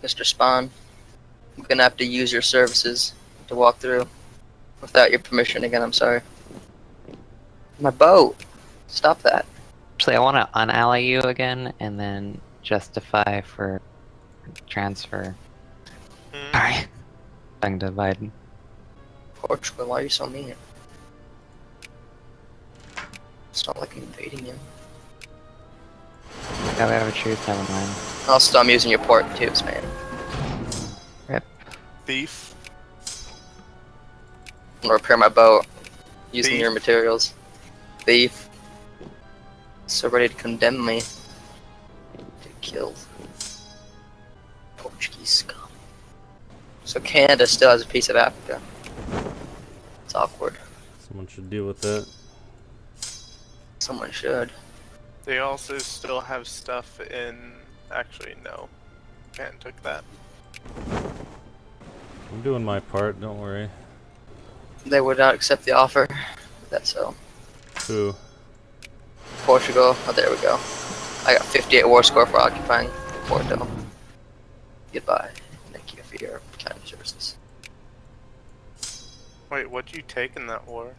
Mr. Spawn. I'm gonna have to use your services to walk through without your permission again, I'm sorry. My boat! Stop that. Actually, I want to unally you again, and then justify for transfer. Sorry. I'm divided. Portugal, why are you so mean? It's not like I'm invading you. Yeah, we have a truce, never mind. Also, I'm using your port tubes, man. Rip. Thief. I'm gonna repair my boat using Thief. your materials. Thief. So ready to condemn me. To kill. Portuguese scum. So Canada still has a piece of Africa. It's awkward. Someone should deal with that. Someone should. They also still have stuff in. Actually, no. Man took that. I'm doing my part, don't worry. They would not accept the offer. That's so. Who? Portugal. Oh, there we go. I got 58 war score for occupying Porto. Goodbye. Thank you for your kind services. Wait, what'd you take in that war?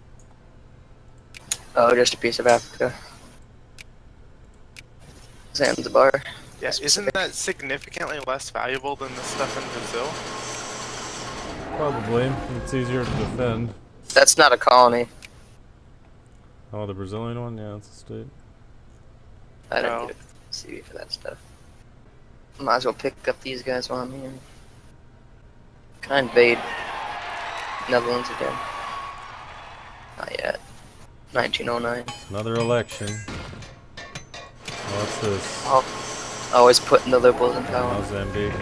Oh, just a piece of Africa. Zanzibar. Yeah, isn't that significantly less valuable than the stuff in Brazil? Probably. It's easier to defend. That's not a colony. Oh, the Brazilian one? Yeah, it's a state. I didn't No. get a CV for that stuff. Might as well pick up these guys while I'm here. Can I invade Netherlands again? Not yet. 1909. Another election. What's this? Oh, always putting the liberals in power. Mozambique.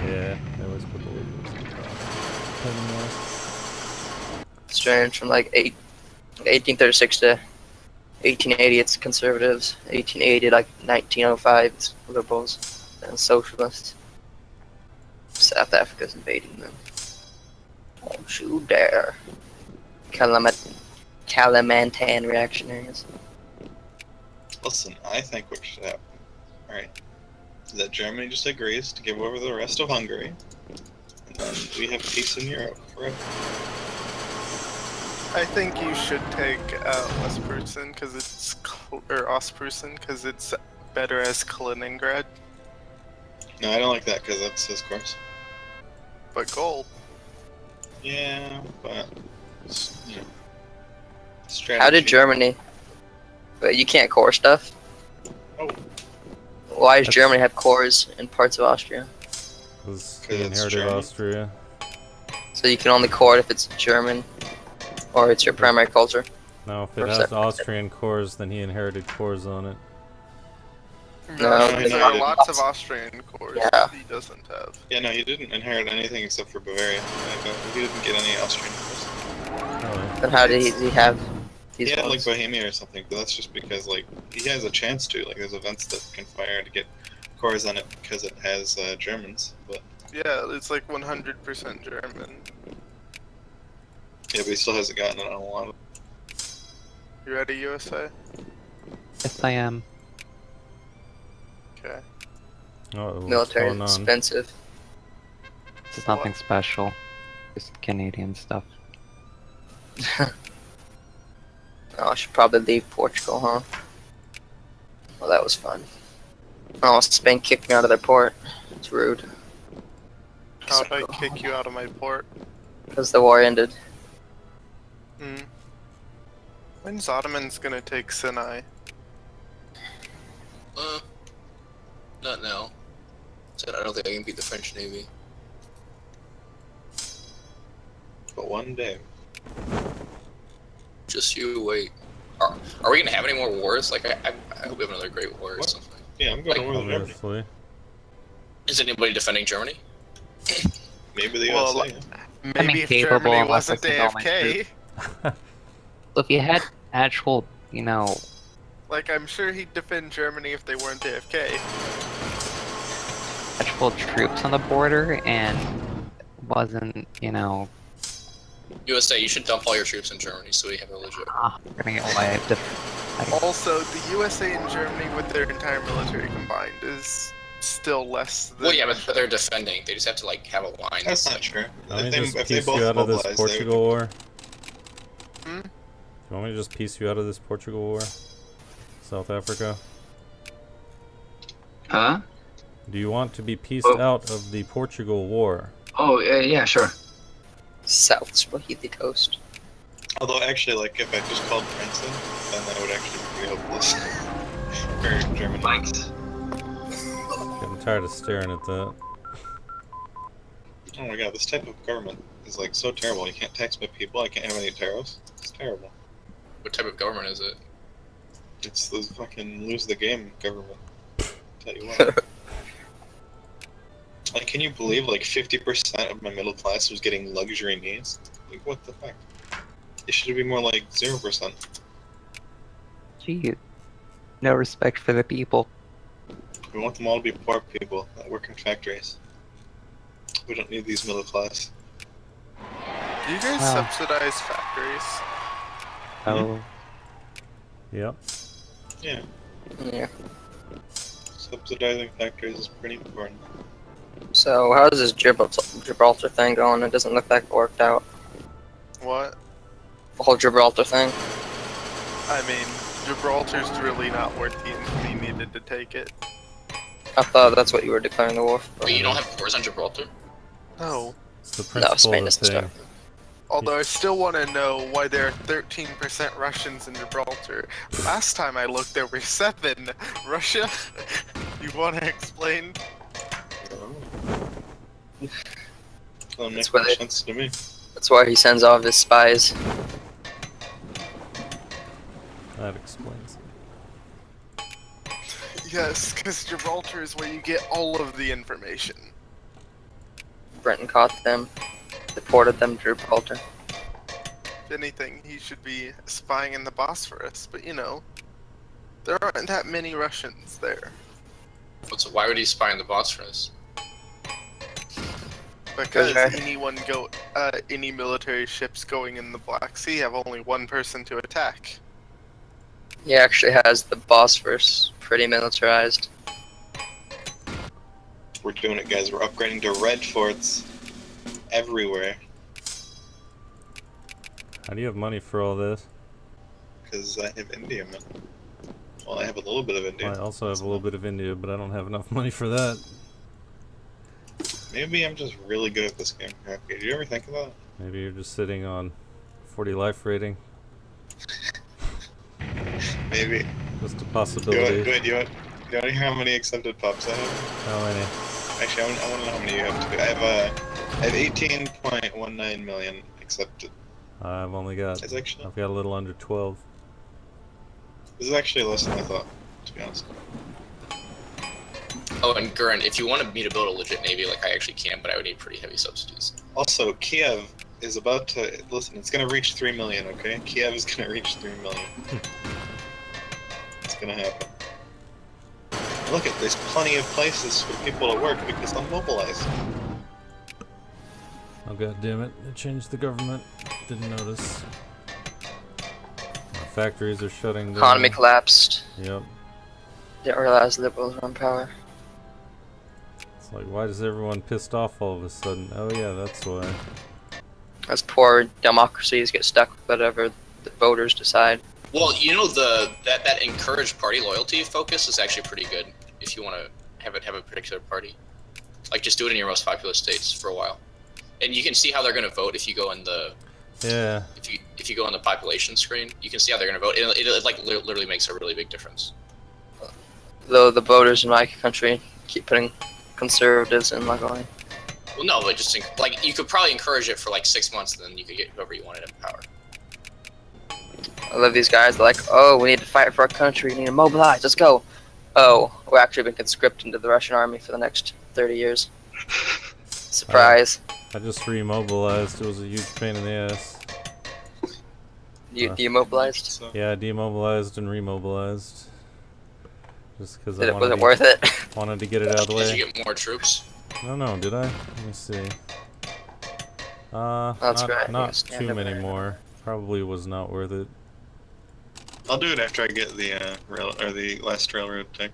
Yeah, they always put the liberals in power. Strange, from like 1836 to 1880 it's conservatives. 1880 like 1905 it's liberals and socialists. South Africa's invading them. Don't you dare. Kalimantan reactionaries. Listen, I think what should happen, alright, is that Germany just agrees to give over the rest of Hungary, and then we have peace in Europe forever. I think you should take Westprussen because it's or Ostprussen because it's better as Kaliningrad, No, I don't like that because that's his course. but gold. Yeah, but, you know, strategy. How did Germany... But you can't core stuff? Oh. Why does Germany have cores in parts of Austria? Because he 'Cause it's inherited German. Austria. So you can only core it if it's German, or it's your primary culture. Now, if Or it has separate. Austrian cores, then he inherited cores on it. No, there no, are no. lots of Austrian cores Yeah. that he doesn't have. Yeah, no, he didn't inherit anything except for Bavaria. He didn't get any Austrian course. Really? Then how did he have He these had like ones? Bohemia or something, but that's just because like he has a chance to. Like there's events that can fire to get cores on it because it has Germans. But Yeah, it's like 100% German. yeah, but he still hasn't gotten it on a lot of. You ready, USA? Yes, I am. Okay. Uh-oh, what's Military going on? expensive. This is nothing special. Just Canadian stuff. Oh, I should probably leave Portugal, huh? Well, that was fun. Oh, Spain kicked me out of their port. It's rude. How'd I kick you out of my port? Because the war ended. Hmm. When's Ottomans gonna take Sinai? Not now. Said I don't think I can beat the French Navy. But one day. Just you wait. Are we gonna have any more wars? Like, I hope we have another great war or What? something. Yeah, I'm going to war with Germany. Obviously. Is anybody defending Germany? Maybe the Well, USA. Maybe if incapable Germany unless I wasn't send all my AFK. So if you had actual, you know, Like, I'm sure he'd defend Germany if they weren't AFK. actual troops on the border and wasn't, you know, USA, you should dump all your troops in Germany so we have a legit. we're gonna get wiped. Also, the USA and Germany with their entire military combined is it's still less than. Well, yeah, but they're defending. They just have to like have a line. That's not true. Want me to just If they piece both you out of this mobilize, Portugal war? Hmm? Do you want me to just piece you out of this Portugal war? South Africa? Huh? Do you want to be pieced Oh. out of the Portugal war? Oh, yeah, sure. South Swahili coast. Although actually, like if I just called Princeton, then that would actually be hopeless for Germany. Thanks. Getting tired of staring at that. Oh my god, this type of government is like so terrible. You can't tax my people. I can't have any tariffs. It's terrible. What type of government is it? It's the fucking lose the game government. Tell you what. Like, can you believe like 50% of my middle class was getting luxury needs? Like, what the fuck? It should be more like 0%. Gee, no respect for the people. We want them all to be poor people that work in factories. We don't need these middle class. Do you guys Wow. subsidize factories? Oh, Yep. Yeah, Yeah. subsidizing factories is pretty important. So how's this Gibraltar thing going? It doesn't look like it worked out. What? The whole Gibraltar thing. I mean, Gibraltar's really not worth the infamy needed to take it. I thought that's what you were declaring the war for. Wait, you don't have wars on Gibraltar? No. It's the No, principle Spain of the doesn't thing. start. Although I still want to know why there are 13% Russians in Gibraltar. Last time I looked, there were 7. Russia? You want to explain? Well, it makes That's why more they- sense to me. That's why he sends all of his spies. That explains it. Yes, because Gibraltar is where you get all of the information. Britain caught them, deported them to Gibraltar. If anything, he should be spying in the Bosphorus, but you know, there aren't that many Russians there. So why would he spy on the Bosphorus? Because Okay. any military ships going in the Black Sea have only one person to attack. He actually has the Bosphorus pretty militarized. We're doing it, guys. We're upgrading to red forts everywhere. How do you have money for all this? Because I have India, man. Well, I have a little bit of India. I also have a little bit of India, but I don't have enough money for that. Maybe I'm just really good at this game. Okay, did you ever think of that? Maybe you're just sitting on 40 life rating. Maybe. Just a Do possibility. you want to hear how many accepted pups I have? How many? Actually, I want to know how many you have too. I have 18.19 million accepted. I've only got. It's actually I've got a little under 12. this is actually less than I thought, to be honest. Oh, and Gurren, if you wanted me to build a legit navy, like I actually can, but I would need pretty heavy subsidies. Also, Kiev is about to listen. It's gonna reach 3 million. Okay, Kiev is gonna reach 3 million. It's gonna happen. Look at there's plenty of places for people to work because I'm mobilized. Oh god damn it! They changed the government. Didn't notice. Our factories are shutting down. Economy collapsed. Yep. Didn't realize liberals were in power. It's like, why is everyone pissed off all of a sudden? Oh yeah, that's why. As poor democracies get stuck with whatever the voters decide. Well, you know that encouraged party loyalty focus is actually pretty good if you want to have a particular party. Like just do it in your most populous states for a while, and you can see how they're going to vote if you go in the Yeah. if you go on the population screen. You can see how they're going to vote. It like literally makes a really big difference. Though the voters in my country keep putting conservatives in like line. Well, no, but just like you could probably encourage it for like 6 months, and then you could get whoever you wanted in power. I love these guys. They're like, oh, we need to fight for our country. We need to mobilize. Let's go. Oh, we're actually been conscripted into the Russian army for the next 30 years. Surprise. I just remobilized. It was a huge pain in the ass. You demobilized? So, Yeah, I demobilized and remobilized. Just because I Was it worth it? wanted to get it out of the Did way. you get more troops? No, did I? Let me see. That's not, right, not yes, too yeah, many never- more. Probably was not worth it. I'll do it after I get the rail or the last railroad tech.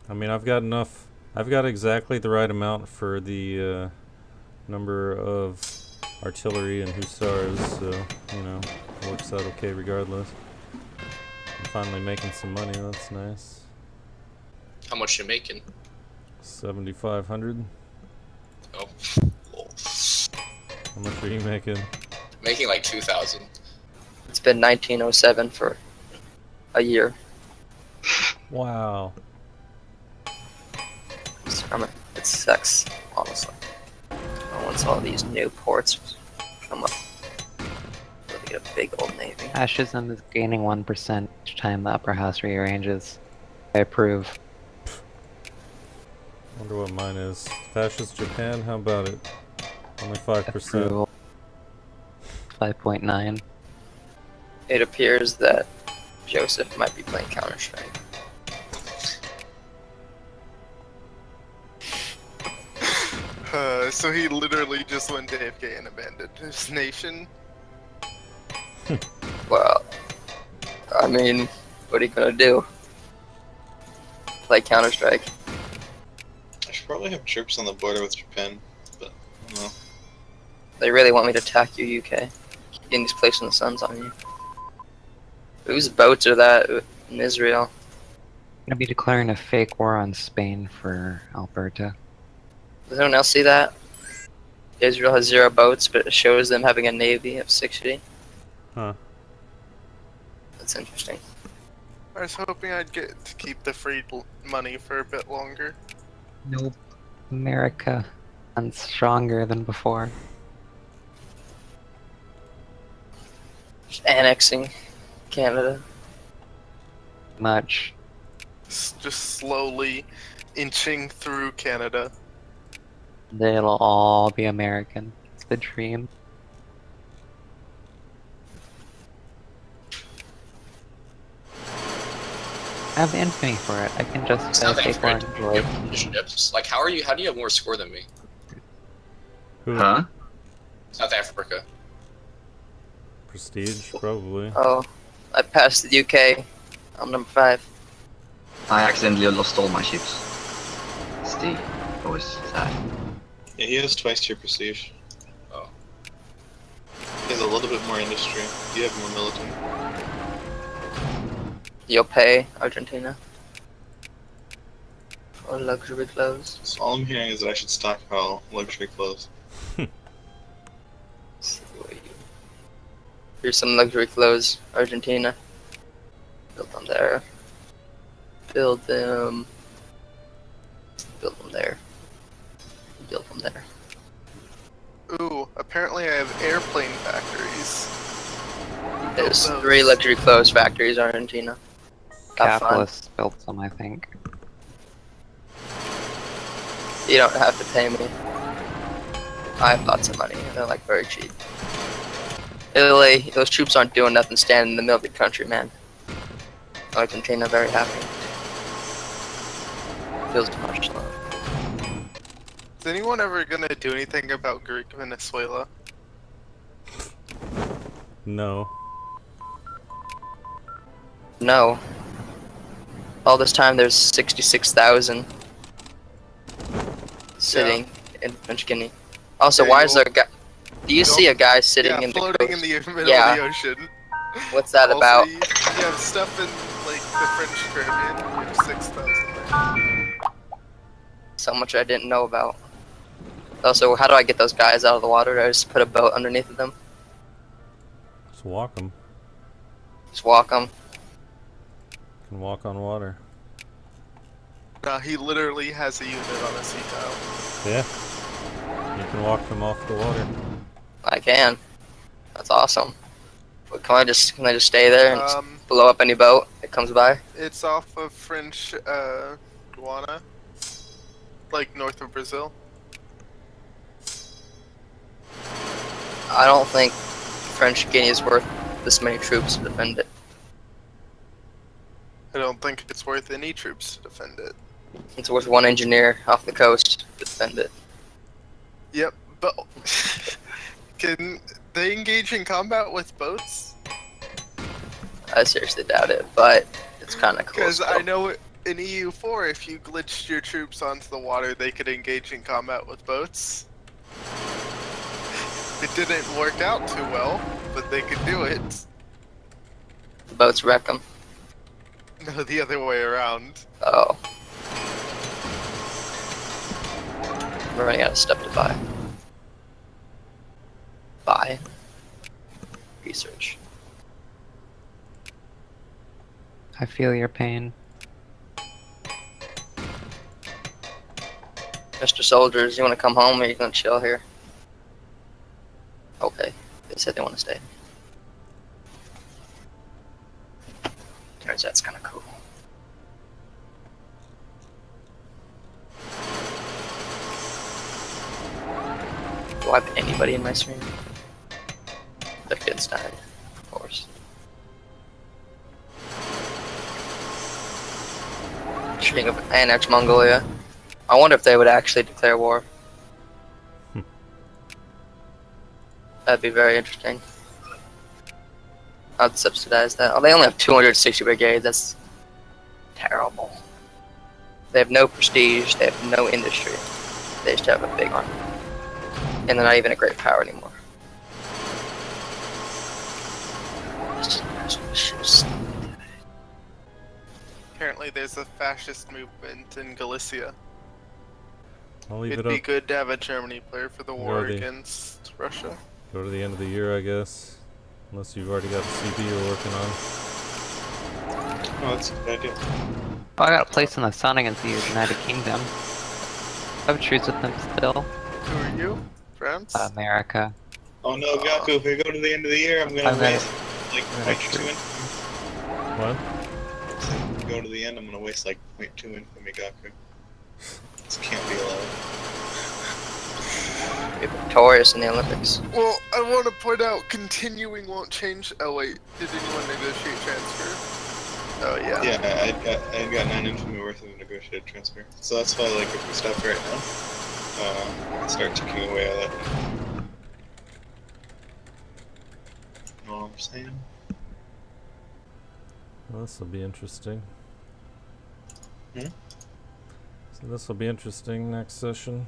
I mean, I've got enough. I've got exactly the right amount for the number of artillery and hussars, so, you know, it works out okay regardless. I'm finally making some money, that's nice. How much you making? 7,500. Oh, lol. How much are you making? Making like 2,000. It's been 1907 for a year. Wow. It sucks, honestly. Once all these new ports come up, we'll get a big old navy. Fascism is gaining 1% each time the upper house rearranges. I approve. Wonder what mine is. Fascist Japan, how about it? Only 5%. Approval. 5.9. It appears that Joseph might be playing Counter-Strike. So he literally just went AFK and abandoned his nation. Well, I mean, what are you gonna do? Play Counter-Strike? I should probably have troops on the border with Japan, but no. They really want me to attack you, UK. Getting these placing the suns on you. Whose boats are that in Israel? I'm gonna be declaring a fake war on Spain for Alberta. Does anyone else see that? Israel has 0 boats, but it shows them having a navy of 60. Huh. That's interesting. I was hoping I'd get to keep the free money for a bit longer. Nope. America. And stronger than before. Just annexing Canada. Much. Just slowly inching through Canada. They'll all be American. It's the dream. I have infamy for it. I can just It's not that fake war great. and You enjoy. have initiatives. Like, how do you have more score than me? Who? Huh? South Africa. Prestige, probably. Oh, I passed the UK. I'm number 5. I accidentally lost all my ships. Steve, I was sad. Yeah, he has twice your prestige. Oh. He has a little bit more industry. You have more military. You'll pay Argentina for luxury clothes. So all I'm hearing is that I should stockpile luxury clothes. Here's some luxury clothes, Argentina. Build them there. Build them. Build them there. Build them there. Ooh, apparently I have airplane factories. There's those. 3 luxury clothes factories, Argentina. Have fun. Capitalists built some, I think. You don't have to pay me. I have lots of money. They're like very cheap. Italy, those troops aren't doing nothing standing in the middle of the country, man. Argentina, very happy. Feels too much love. Is anyone ever gonna do anything about Greek Venezuela? No. No. All this time there's 66,000 sitting in French Guinea. Also, Yeah, why you is there a guy? Do you you see a guy sitting Yeah, in the floating coast? in the middle Yeah. of the ocean. What's that Also, about? You have stuff in like the French Caribbean. You have 6,000 there. So much I didn't know about. Also, how do I get those guys out of the water? I just put a boat underneath of them. Just walk them. Just walk them. Can walk on water. Nah, he literally has a unit on a sea tile. Yeah. You can walk them off the water. I can. That's awesome. But can I just stay there and just Um, blow up any boat that comes by? it's off of French Guiana, like north of Brazil. I don't think French Guinea is worth this many troops to defend it. I don't think it's worth any troops to defend it. It's worth 1 engineer off the coast to defend it. Yep, but can they engage in combat with boats? I seriously doubt it, but it's kind of cool. Because I still. know in EU4, if you glitched your troops onto the water, they could engage in combat with boats. It didn't work out too well, but they could do it. The boats wreck them. No, the other way around. Oh. I'm running out of stuff to buy. Buy. Research. I feel your pain. Mr. Soldiers, you want to come home or you gonna chill here? Okay. They said they want to stay. Turns out it's kind of cool. Do I have anybody in my stream? Wittgenstein, of course. King of Annex Mongolia. I wonder if they would actually declare war. That'd be very interesting. I'd subsidize that. Oh, they only have 260 brigades. That's terrible. They have no prestige. They have no industry. They just have a big army. And they're not even a great power anymore. Apparently there's a fascist movement in Galicia. I'll leave It'd it be up. good to have a Germany player for the war Alrighty. against Russia. Go to the end of the year, I guess. Unless you've already got the CB you're working on. Oh, that's a good idea. Oh, I got a place in the sun against the United Kingdom. I have truce with them still. Who are you? France? America. Oh no, Gaku, if we go to the end of the year, I'm gonna I'm waste like Yeah, 0.2 true. infamy. What? So if we go to the end, I'm gonna waste like 0.2 infamy, Gaku. This can't be allowed. Be victorious in the Olympics. Well, I want to point out, continuing won't change. Oh wait, did anyone negotiate transfer? Oh yeah. Yeah, I got 9 infamy worth of negotiated transfer. So that's why, like, if we stop right now, I can start ticking away at that. You know what I'm saying? Well, this will be interesting. Hmm? So this will be interesting next session.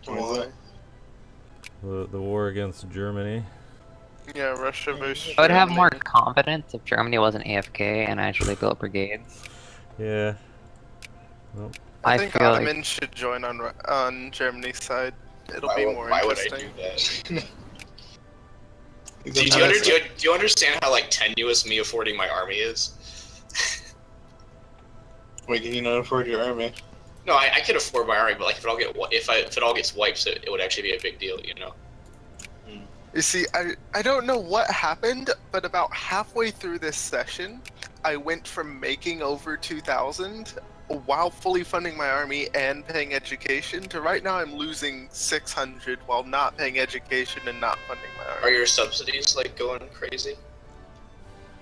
What is it? The war against Germany. Yeah, Russia versus I would have more Germany. confidence if Germany wasn't AFK and actually built brigades. Yeah. Well, I I think feel like- Ottomans should join on Germany's side. It'll Why be would- more why would I interesting. do that? He's Do a you, nice- do you understand how like tenuous me affording my army is? Wait, can you not afford your army? No, I can afford my army, but like if it all gets wiped, it would actually be a big deal, you know. You see, I don't know what happened, but about halfway through this session, I went from making over 2,000 while fully funding my army and paying education to right now I'm losing 600 while not paying education and not funding my Are army. your subsidies like going crazy?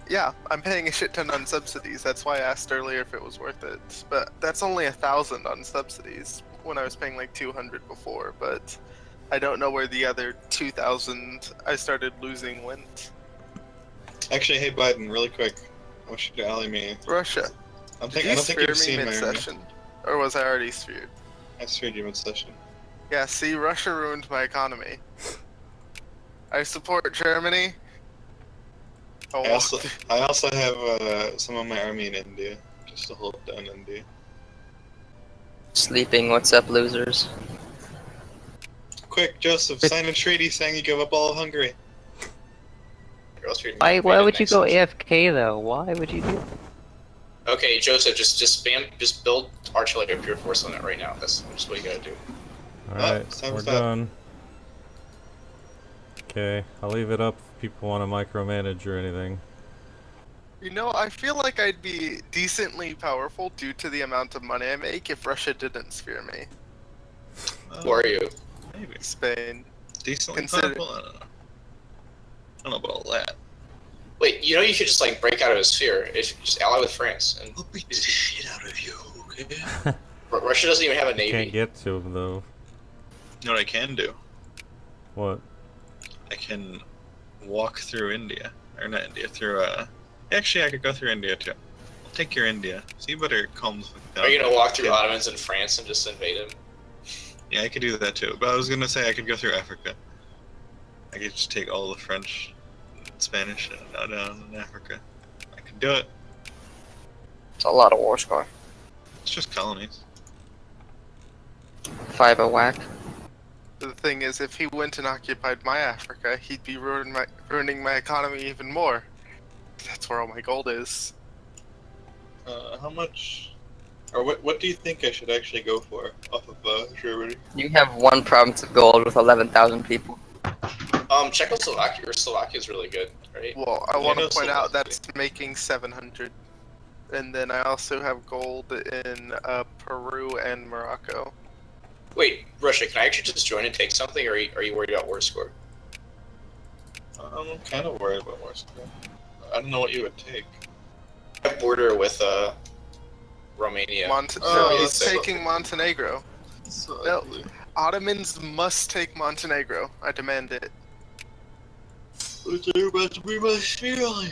Yeah, I'm paying a shit ton on subsidies. That's why I asked earlier if it was worth it. But that's only 1,000 on subsidies when I was paying like 200 before. But I don't know where the other 2,000 I started losing went. Actually, hey Biden, really quick. I want you to ally me. Russia. I Did don't think you you've sphere seen me my army. mid-session? Or was I already sphered? I sphered you mid-session. Yeah, see, Russia ruined my economy. I support Germany. Oh, I also have some of my army in India, just to hold down India. Sleeping, what's up, losers? Quick, Joseph, sign a treaty saying you give up all of Hungary. Or else you're Why invaded would you next go session. AFK though? Why would you do? Okay, Joseph, just build artillery pure force on it right now. That's just what you gotta do. alright, sounds we're bad. done. Okay, I'll leave it up if people want to micromanage or anything. You know, I feel like I'd be decently powerful due to the amount of money I make if Russia didn't sphere me. Who are you? Maybe. Spain. Decently Consider- powerful? I don't know. I don't know about all that. Wait, you know you could just like break out of his sphere. If just ally with France, and I'll beat the shit out of you, okay? Russia doesn't even have a Can't navy. get to them though. You know what I can do? What? I can walk through India. Or not India, through, actually I could go through India too. I'll take your India. So you better calm the fuck down. Are you gonna walk through Ottomans in France and just invade them? Yeah, I could do that too. But I was gonna say I could go through Africa. I could just take all the French, Spanish down in Africa. I could do it. It's a lot of war score. It's just colonies. 5 a whack. The thing is, if he went and occupied my Africa, he'd be ruining my economy even more. That's where all my gold is. How much, or what do you think I should actually go for off of Germany? You have 1 province of gold with 11,000 people. Czechoslovakia or Slovakia is really good, right? Well, I want know to point out Slovakia. that's making 700. And then I also have gold in Peru and Morocco. Wait, Russia, can I actually just join and take something, or are you worried about war score? I'm kind of worried about Warsaw. I don't know what you would take. I have border with Romania. No, Oh, he's that's taking Montenegro. So No. ugly. Ottomans must take Montenegro. I demand it. They're about to be my feeling.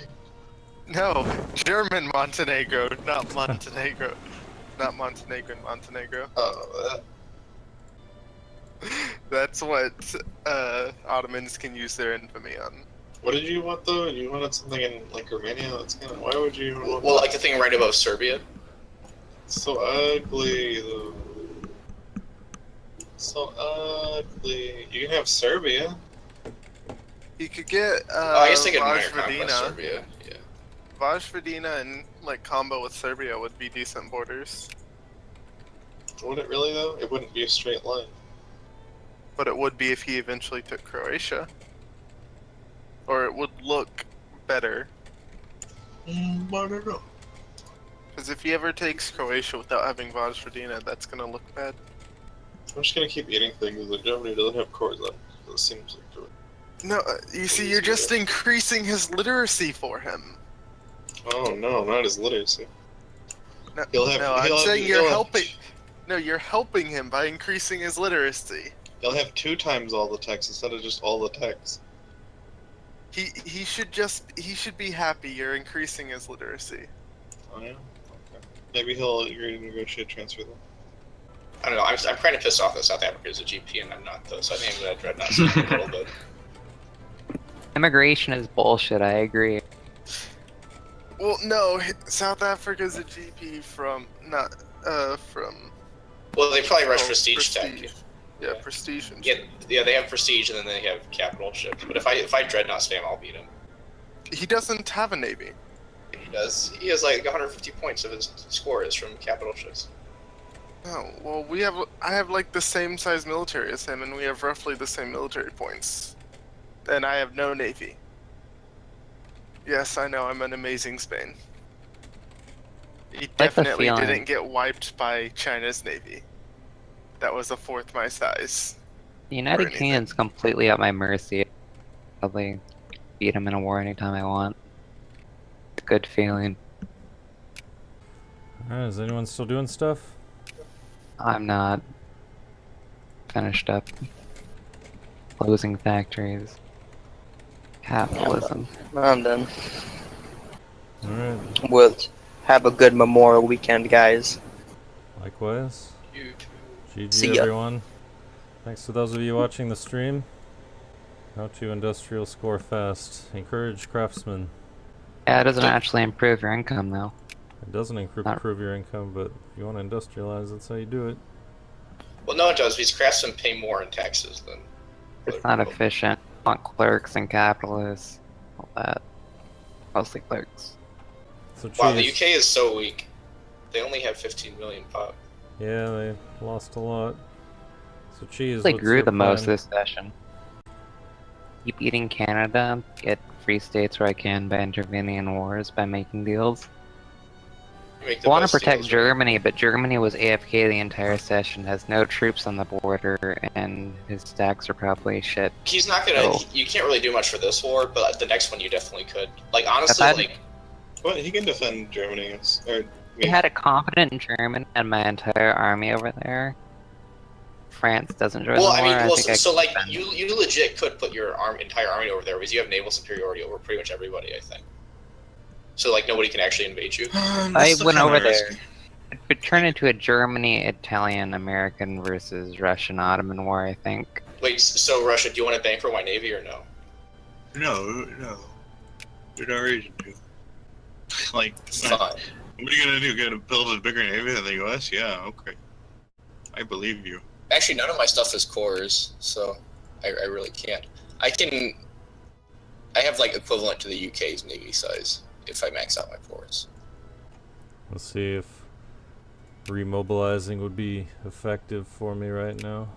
No, German Montenegro, not Montenegro. Not Montenegrin Montenegro. Oh, That's what Ottomans can use their infamy on. what did you want though? You wanted something in like Romania? That's kind of. Why would you want Well, that? like the thing right above Serbia. It's so ugly though. So ugly. You can have Serbia. You could get I guess they could minor conquest Vojvodina. Serbia. Yeah. Vojvodina and like combo with Serbia would be decent borders, Would it really though? It wouldn't be a straight line. but it would be if he eventually took Croatia. Or it would look better, I don't know. because if he ever takes Croatia without having Vojvodina, that's gonna look bad. I'm just gonna keep eating things that Germany doesn't have cores on. It seems like to it. No, you see, you're just increasing his literacy for him. Oh no, not his literacy. No, He'll have- no, I'm he'll have- saying he'll you're have- helping. No, you're helping him by increasing his literacy. They'll have 2 times all the text instead of just all the text. He should be happy you're increasing his literacy. Oh yeah. Okay. Maybe he'll agree to negotiate transfer then. I don't know. I'm kind of pissed off that South Africa is a GP and I'm not though, so I think I'm gonna dreadnought Spain a little bit. Immigration is bullshit, I agree. Well, no, South Africa's a GP from not from Well, they probably rush Oh, prestige tech. prestige. Yeah, prestige. And Yeah, they have prestige and then they have capital ships. But if I dreadnought Spam, I'll beat him. he doesn't have a navy. He does. He has like 150 points of his score is from capital ships. Oh, well, I have like the same size military as him, and we have roughly the same military points. And I have no navy. Yes, I know, I'm an amazing Spain. He the definitely feeling. didn't get wiped by China's navy. That was a 4th my size. The United anything. Kingdom's completely at my mercy. Probably beat him in a war anytime I want. It's a good feeling. Alright, is anyone still doing stuff? I'm not finished up. Closing factories. Capitalism. I'm done. Alright, We'll have a good Memorial weekend, guys. likewise. You GG See ya. everyone. Thanks to those of you watching the stream. How to industrial score fast. Encourage craftsmen. Yeah, it doesn't actually improve your income though. It doesn't Not- improve your income, but if you want to industrialize, that's how you do it. Well, no, it does. These craftsmen pay more in taxes than. It's other not people. efficient. I want clerks and capitalists. All that. Mostly clerks. So Wow, the cheese. UK is so weak. They only have 15 million pop. Yeah, they lost a lot. So cheese. They what's grew your the most plan? this session. Keep eating Canada, get free states where I can by intervening in wars by making deals. You make I the want to best protect deals, right? Germany, but Germany was AFK the entire session, has no troops on the border, and his stacks are probably shit. He's not gonna. Oh. You can't really do much for this war, but the next one you definitely could. Like honestly, I'd- like What? He can defend Germany. Or We had a competent German and my entire army over there. France doesn't join well, the I war. mean, well, think I so can like defend it. you legit could put your entire army over there because you have naval superiority over pretty much everybody. I think. So like nobody can actually invade you. I went over there. It would turn into a Germany, Italian, American versus Russian Ottoman war, I think. Wait, so Russia, do you want to bank for my navy or no? No. There's no reason to. Like, Fine. what are you gonna do? Gonna build a bigger navy than the U.S.? Yeah, okay. I believe you. Actually, none of my stuff is cores, so I really can't. I have like equivalent to the UK's navy size if I max out my cores. Let's see if remobilizing would be effective for me right now,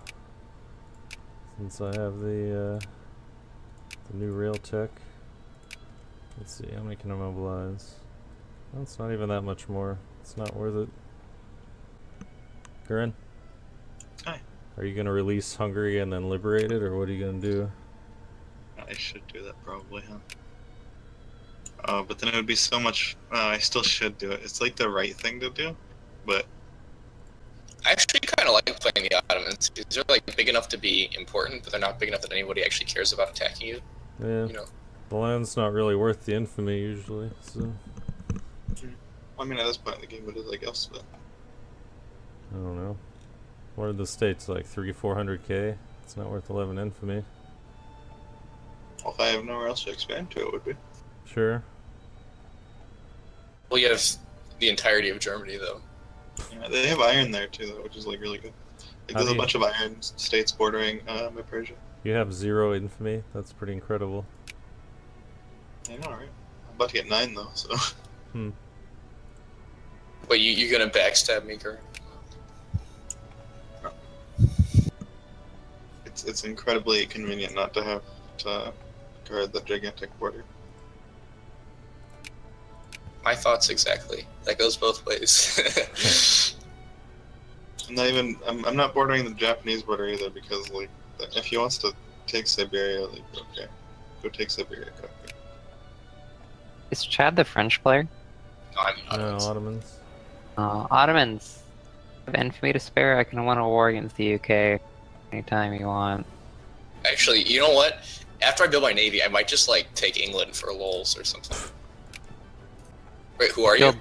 since I have the new rail tech. Let's see, how many can I mobilize? Well, it's not even that much more. It's not worth it. Gurren? Hi. Are you gonna release Hungary and then liberate it, or what are you gonna do? I should do that probably, huh? But then it would be so much. I still should do it. It's like the right thing to do, but I actually kind of like playing the Ottomans. They're like big enough to be important, but they're not big enough that anybody actually cares about attacking you. Yeah. You know. The land's not really worth the infamy usually, so I mean, at this point in the game, it is, I guess. But I don't know. What are the states like? 300-400k? It's not worth 11 infamy. well, if I have nowhere else to expand to, it would be. Sure. Well, you have the entirety of Germany, though. Yeah, they have iron there too, though, which is like really good. Like, How there's do a you- bunch of iron states bordering my Persia. You have 0 infamy? That's pretty incredible. I know, right? I'm about to get 9 though, so. Wait, you're gonna backstab me, Kurt? It's incredibly convenient not to have to guard the gigantic border. My thoughts exactly. That goes both ways. I'm not even. I'm not bordering the Japanese border either because like if he wants to take Siberia, like okay, go take Siberia. Go. Is Chad the French player? No, I'm No, Ottomans. Ottomans. Ottomans. Have infamy to spare. I can win a war against the UK anytime you want. Actually, you know what? After I build my navy, I might just like take England for lols or something. Wait, who are you?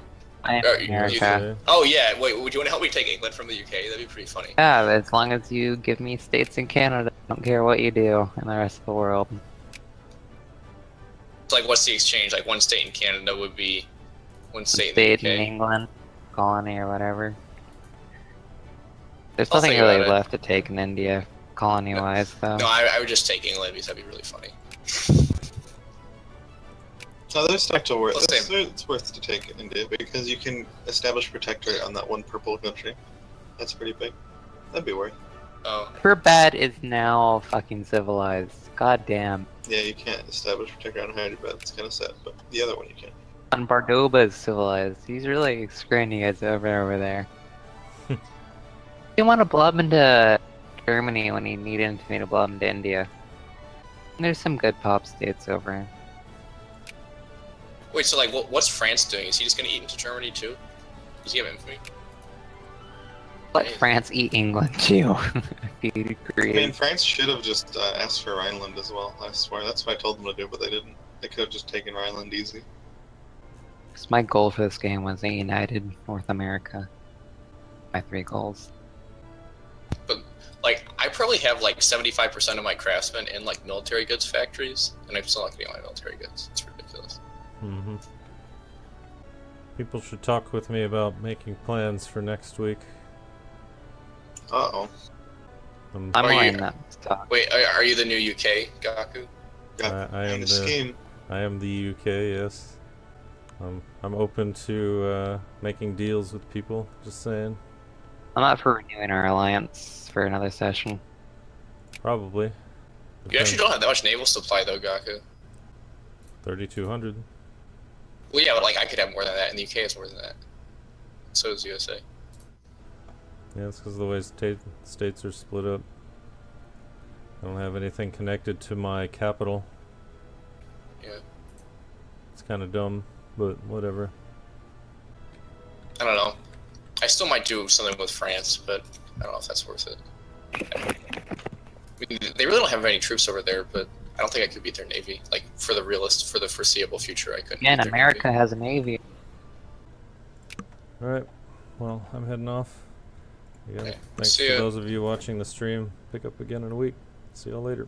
I am Are you- America. Okay. Oh yeah, wait, would you want to help me take England from the UK? That'd be pretty funny. Yeah, as long as you give me states in Canada, I don't care what you do in the rest of the world. It's like, what's the exchange? Like, one state in Canada would be one state State in in the UK. England, colony or whatever. There's I'll nothing think really about it. left to take in India, colony-wise, though. No, I would just take England because that'd be really funny. No, there's stuff to worth. Let's It's worth to take India because you can establish protectorate on that one purple country. That's pretty big. That'd be worth. Oh, Hyderabad is now fucking civilized. God damn. Yeah, you can't establish protectorate on Hyderabad. It's kind of sad, but the other one you can. And Bardoba is civilized. He's really screwing you guys over there. You want to blob into Germany when you need infamy to blob into India. There's some good pop states over here. wait. So like, what's France doing? Is he just gonna eat into Germany too? Does he have infamy? Let France eat England too. If you I create- mean, France should have just asked for Rhineland as well. I swear, that's what I told them to do, but they didn't. They could have just taken Rhineland easy. 'Cause my goal for this game was a united North America. My 3 goals. Like, I probably have like 75% of my craftsmen in like military goods factories, and I'm still not getting my military goods. It's ridiculous. Mm-hmm. People should talk with me about making plans for next week. Uh-oh. I'm Are you- lining that stock. Wait, are you the new UK Gaku? I am the the scheme. I am the UK, yes. I'm open to making deals with people. Just saying. I'm up for renewing our alliance for another session. Probably. You actually don't have that much naval supply though, Gaku. 3,200. Well, yeah, but like I could have more than that, and the UK has more than that. So does USA. Yeah, it's because of the way states are split up. I don't have anything connected to my capital. Yeah. It's kind of dumb, but whatever. I don't know. I still might do something with France, but I don't know if that's worth it. I mean, they really don't have any troops over there, but I don't think I could beat their navy. Like for the foreseeable future, I couldn't. Again, beat their America navy. has a navy. Alright, well, I'm heading off. Again, Okay, thanks see to ya. those of you watching the stream. Pick up again in a week. See y'all later.